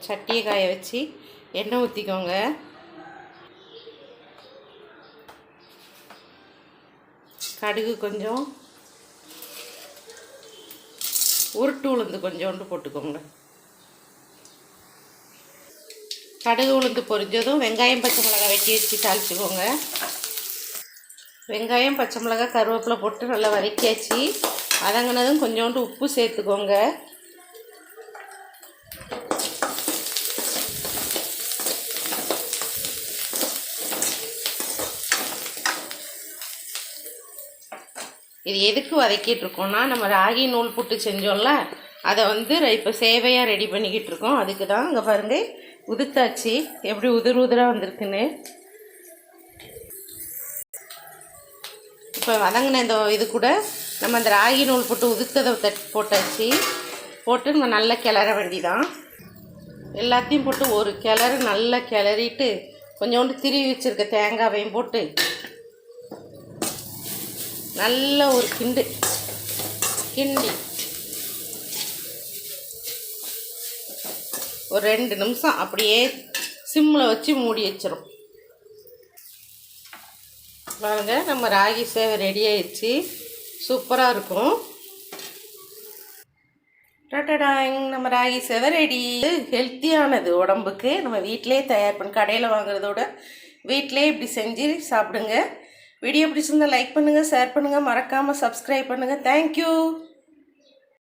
சட்டியை காய வச்சு எண்ணெய் ஊற்றிக்கோங்க. கடுகு கொஞ்சம், உருட்டு உளுந்து கொஞ்சோண்டு போட்டுக்கோங்க. கடுகு உளுந்து பொரிஞ்சதும் வெங்காயம் பச்சை மிளகாய் வெட்டி வச்சு தாளிச்சுக்கோங்க. வெங்காயம் பச்சை மிளகாய் கருவேப்பிலை போட்டு நல்லா வதக்கியாச்சு. வதங்கினதும் கொஞ்சோண்டு உப்பு சேர்த்துக்கோங்க. இது எதுக்கு வதக்கிட்டு இருக்கோம்னா, நம்ம ராகி நூல் புட்டு செஞ்சோம்ல, அதை இப்போ சேவையாக ரெடி பண்ணிக்கிட்டு இருக்கோம். அதுக்கு தான். இங்கே பாருங்க, உதுத்தாச்சு எப்படி உதிராக வந்திருக்குன்னு. இப்போ வதங்கின இது கூட நம்ம அந்த ராகி நூல் போட்டு உதுத்ததை போட்டாச்சு. போட்டு நம்ம நல்லா கிளற வேண்டிதான். எல்லாத்தையும் போட்டு ஒரு கிளறு நல்லா கிளறிட்டு கொஞ்சோண்டு திருவி வச்சுருக்க தேங்காவையும் போட்டு நல்ல ஒரு கிண்டி ஒரு 2 நிமிஷம் அப்படியே சிம்மில் வச்சு மூடி வச்சிரும். பாருங்க, நம்ம ராகி சேவை ரெடி ஆயிடுச்சு. சூப்பராக இருக்கும். டட்டடாங், நம்ம ராகி சேவை ரெடி. ஹெல்த்தியானது உடம்புக்கு. நம்ம வீட்டிலே தயார் பண்ணி கடையில் வாங்குறதோட வீட்டிலே இப்படி செஞ்சு சாப்பிடுங்க. வீடியோ பிடிச்சிருந்தால் லைக் பண்ணுங்கள், ஷேர் பண்ணுங்கள், மறக்காமல் சப்ஸ்கிரைப் பண்ணுங்கள். தேங்க்யூ.